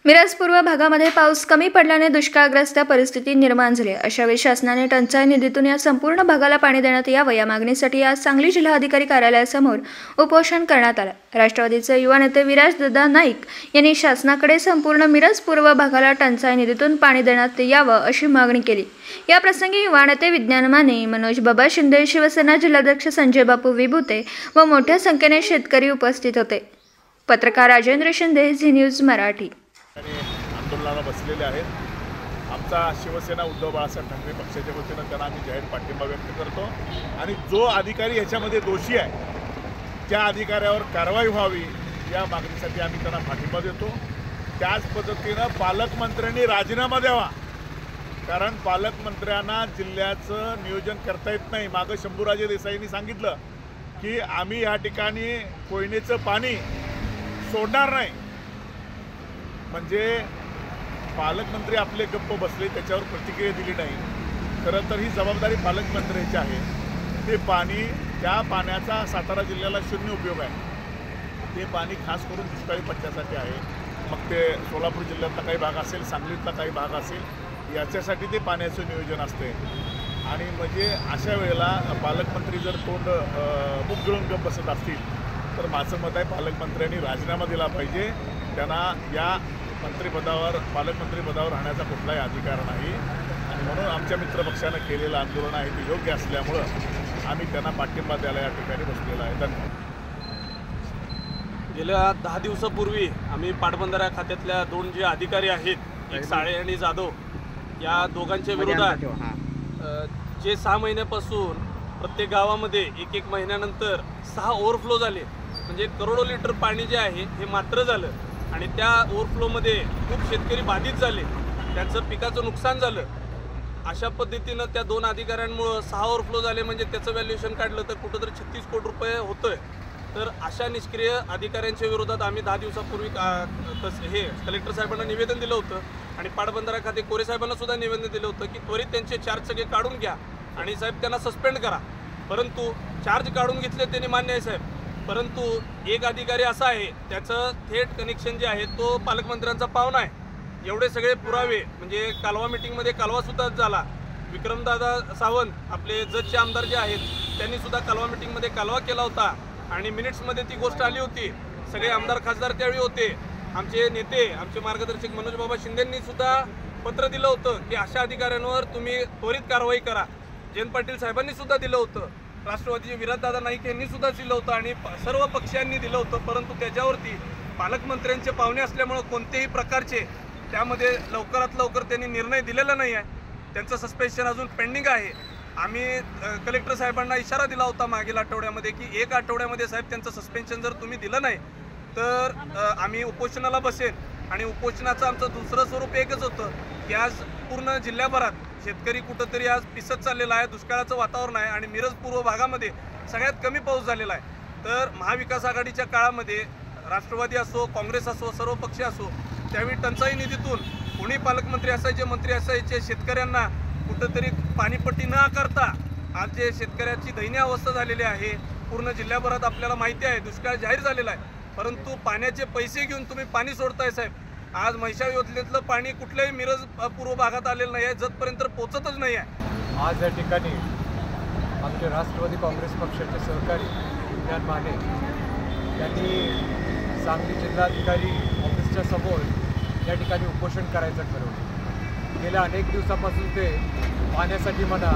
मिरज पूर्व भागामध्ये पाऊस कमी पडल्याने दुष्काळग्रस्त परिस्थिती निर्माण झाली। अशावेळी शासनाने टंचाई निधीतून या संपूर्ण भागाला पाणी देण्यात यावं या मागणीसाठी आज सांगली जिल्हाधिकारी कार्यालयासमोर उपोषण करण्यात आलं। राष्ट्रवादीचे युवा नेते विराजदादा नाईक यांनी शासनाकडे संपूर्ण मिरज पूर्व भागाला टंचाई निधीतून पाणी देण्यात यावं अशी मागणी केली। या प्रसंगी युवा नेते विज्ञान माने, मनोज बाबा शिंदे, शिवसेना जिल्हाध्यक्ष संजय बापू विभूते व मोठ्या संख्येने शेतकरी उपस्थित होते। पत्रकार राजेंद्र शिंदे, झी न्यूज मराठी। आंदोलनाला बसलेले आहेत। आमचा शिवसेना उद्धव बाळासाहेब ठाकरे पक्षाच्या वतीनं त्यांना आम्ही जाहीर पाठिंबा व्यक्त करतो आणि जो अधिकारी याच्यामध्ये दोषी आहे त्या अधिकाऱ्यावर कारवाई व्हावी या मागणीसाठी आम्ही त्यांना पाठिंबा देतो। त्याच पद्धतीनं पालकमंत्र्यांनी राजीनामा द्यावा, कारण पालकमंत्र्यांना जिल्ह्याचं नियोजन करता येत नाही। मागं शंभूराजे देसाईंनी सांगितलं की आम्ही या ठिकाणी कोयनेचं पाणी सोडणार नाही, म्हणजे पालकमंत्री आपले गप्प बसले, त्याच्यावर प्रतिक्रिया दिली नाही। खरं तर ही जबाबदारी पालकमंत्र्यांची आहे। ते पाणी, त्या पाण्याचा सातारा जिल्ह्याला शून्य उपयोग आहे। ते पाणी खास करून दुष्काळी पट्ट्यासाठी आहे। मग ते सोलापूर जिल्ह्यातला काही भाग असेल, सांगलीतला काही भाग असेल, याच्यासाठी ते पाण्याचं नियोजन असते। आणि म्हणजे अशा वेळेला पालकमंत्री जर तोंड मुख गिळून गप्प बसत असतील तर माझं मत आहे पालकमंत्र्यांनी राजीनामा दिला पाहिजे। त्यांना या मंत्रिपदावर, पालकमंत्रीपदावर राहण्याचा कुठलाही अधिकार नाही आणि म्हणून आमच्या मित्रपक्षानं केलेलं आंदोलन आहे ते योग्य असल्यामुळं आम्ही त्यांना पाठिंबा द्यायला या ठिकाणी बसलेला आहे। धन्यवाद। गेल्या 10 दिवसापूर्वी आम्ही पाटबंधारा खात्यातल्या 2 जे अधिकारी आहेत, एक साळे आणि जाधव, या दोघांच्या विरोधात जे 6 महिन्यापासून प्रत्येक गावामध्ये एक महिन्यानंतर 6 ओव्हरफ्लो झाले, म्हणजे करोडो लिटर पाणी जे आहे हे मात्र झालं आणि त्या ओव्हरफ्लोमध्ये खूप शेतकरी बाधित झाले, त्यांचं पिकाचं नुकसान झालं। अशा पद्धतीनं त्या 2 अधिकाऱ्यांमुळं 6 ओव्हरफ्लो झाले, म्हणजे त्याचं व्हॅल्युएशन काढलं तर कुठंतरी 36 कोटी रुपये होतोय। तर अशा निष्क्रिय अधिकाऱ्यांच्या विरोधात आम्ही 10 दिवसापूर्वी हे कलेक्टर साहेबांना निवेदन दिलं होतं आणि पाटबंधारा खाते कोरे साहेबांना सुद्धा निवेदन दिलं होतं की त्वरित त्यांचे चार्ज सगळे काढून घ्या आणि साहेब त्यांना सस्पेंड करा। परंतु चार्ज काढून घेतले त्यांनी, मान्य आहे साहेब, परंतु एक अधिकारी असा आहे त्याचं थेट कनेक्शन जे आहे तो पालकमंत्र्यांचा पाहुणा आहे। एवढे सगळे पुरावे, म्हणजे कालवा मीटिंगमध्ये कालवासुद्धा झाला। विक्रमदादा सावंत आपले जतचे आमदार जे आहेत त्यांनी सुद्धा कालवा मीटिंगमध्ये कालवा केला होता आणि मिनिट्समध्ये ती गोष्ट आली होती। सगळे आमदार खासदार त्यावेळी होते। आमचे नेते, आमचे मार्गदर्शक मनोज बाबा शिंदेंनी सुद्धा पत्र दिलं होतं की अशा अधिकाऱ्यांवर तुम्ही त्वरित कारवाई करा। जयंत पाटील साहेबांनी सुद्धा दिलं होतं, राष्ट्रवादीचे विराजदादा नाईक यांनी सुद्धा दिलं होतं आणि सर्व पक्षांनी दिलं होतं। परंतु त्याच्यावरती पालकमंत्र्यांचे पाहुणे असल्यामुळं कोणत्याही प्रकारचे त्यामध्ये लवकरात लवकर त्यांनी निर्णय दिलेला नाही आहे। त्यांचं सस्पेन्शन अजून पेंडिंग आहे। आम्ही कलेक्टर साहेबांना इशारा दिला होता मागील आठवड्यामध्ये की 1 आठवड्यामध्ये साहेब त्यांचं सस्पेन्शन जर तुम्ही दिलं नाही तर आम्ही उपोषणाला बसेल। आणि उपोषणाचं आमचं दुसरं स्वरूप एकच होतं की आज पूर्ण जिल्ह्याभरात शेतकरी कुठंतरी आज पिसत चाललेला आहे, दुष्काळाचं वातावरण आहे आणि मिरज पूर्व भागामध्ये सगळ्यात कमी पाऊस झालेला आहे। तर महाविकास आघाडीच्या काळामध्ये राष्ट्रवादी असो, काँग्रेस असो, सर्व पक्ष असो, त्यावेळी टंचाई निधीतून कोणी पालकमंत्री असायचे, मंत्री असायचे, शेतकऱ्यांना कुठंतरी पाणीपट्टी न आकारता आज जे शेतकऱ्याची दयनीय अवस्था झालेली आहे पूर्ण जिल्ह्याभरात आपल्याला माहिती आहे, दुष्काळ जाहीर झालेला आहे। परंतु पाण्याचे पैसे घेऊन तुम्ही पाणी सोडताय साहेब। आज म्हैसाळ योजनेतलं पाणी कुठल्याही मिरज पूर्व भागात आलेलं नाही आहे, जतपर्यंत पोचतच नाही आहे। आज या ठिकाणी आमचे राष्ट्रवादी काँग्रेस पक्षाचे सहकारी विज्ञान माने यांनी सांगली जिल्हाधिकारी ऑफिसच्या समोर या ठिकाणी उपोषण करायचं ठरवलं। गेल्या अनेक दिवसापासून ते पाण्यासाठी म्हणा,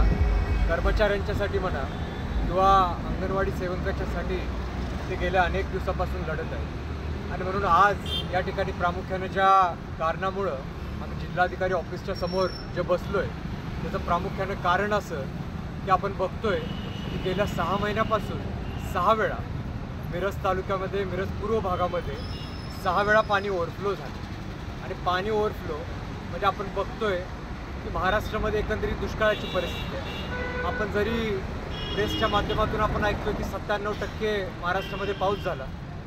कर्मचाऱ्यांच्यासाठी म्हणा किंवा अंगणवाडी सेवकांच्यासाठी ते गेल्या अनेक दिवसापासून लढत आहे आणि म्हणून आज या ठिकाणी प्रामुख्याने ज्या कारणामुळं आम्ही जिल्हाधिकारी ऑफिसच्या समोर जे बसलो आहे त्याचं प्रामुख्यानं कारण असं की आपण बघतोय की गेल्या 6 महिन्यापासून 6 वेळा मिरज तालुक्यामध्ये, मिरज पूर्व भागामध्ये 6 वेळा पाणी ओव्हरफ्लो झालं आणि पाणी ओव्हरफ्लो म्हणजे आपण बघतोय की महाराष्ट्रामध्ये एकंदरीत दुष्काळाची परिस्थिती आहे। आपण जरी प्रेसच्या माध्यमातून आपण ऐकतो की 97% महाराष्ट्रामध्ये पाऊस झाला,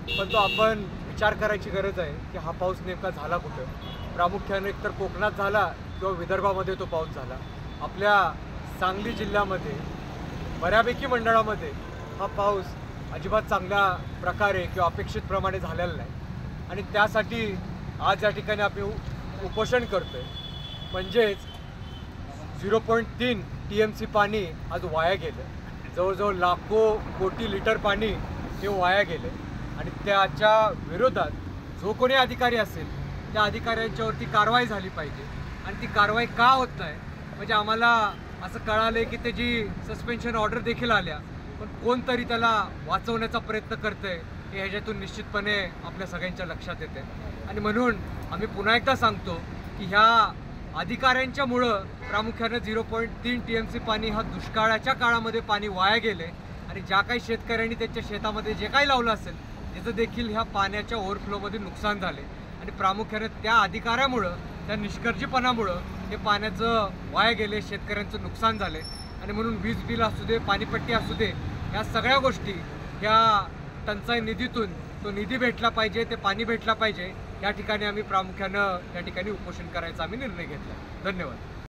पण तो आपण विचार करायची गरज आहे की हा पाऊस नेमका झाला कुठं। प्रामुख्याने एकतर कोकणात झाला किंवा विदर्भामध्ये तो पाऊस झाला। आपल्या सांगली जिल्ह्यामध्ये बऱ्यापैकी मंडळामध्ये हा पाऊस अजिबात चांगल्या प्रकारे किंवा अपेक्षित प्रमाणे झालेला नाही आणि त्यासाठी आज या ठिकाणी आम्ही उपोषण करतोय. म्हणजेच 0.3 TMC पाणी आज वाया गेलं. जवळजवळ लाखो कोटी लिटर पाणी हे वाया गेले आणि त्याच्या विरोधात जो कोणी अधिकारी असेल त्या अधिकाऱ्यांच्यावरती कारवाई झाली पाहिजे. आणि ती कारवाई का होत नाही म्हणजे आम्हाला असं कळालं आहे की त्याची सस्पेन्शन ऑर्डर देखील आल्या, पण कोणतरी त्याला वाचवण्याचा प्रयत्न करतंय हे ह्याच्यातून निश्चितपणे आपल्या सगळ्यांच्या लक्षात येते. आणि म्हणून आम्ही पुन्हा एकदा सांगतो की ह्या अधिकाऱ्यांच्यामुळं प्रामुख्यानं 0.3 TMC पाणी हा दुष्काळाच्या काळामध्ये पाणी वाया गेले आणि ज्या काही शेतकऱ्यांनी त्यांच्या शेतामध्ये जे काही लावलं असेल त्याचं देखील ह्या पाण्याच्या ओव्हरफ्लोमध्ये नुकसान झाले. आणि प्रामुख्यानं त्या अधिकाऱ्यामुळं, त्या निष्काळजीपणामुळं हे पाण्याचं वाया गेले, शेतकऱ्यांचं नुकसान झाले. आणि म्हणून वीज बिल असू दे, पाणीपट्टी असू दे, ह्या सगळ्या गोष्टी ह्या टंचाई निधीतून तो निधी भेटला पाहिजे, ते पाणी भेटला पाहिजे. या ठिकाणी आम्ही प्रामुख्यानं या ठिकाणी उपोषण करायचा आम्ही निर्णय घेतला. धन्यवाद.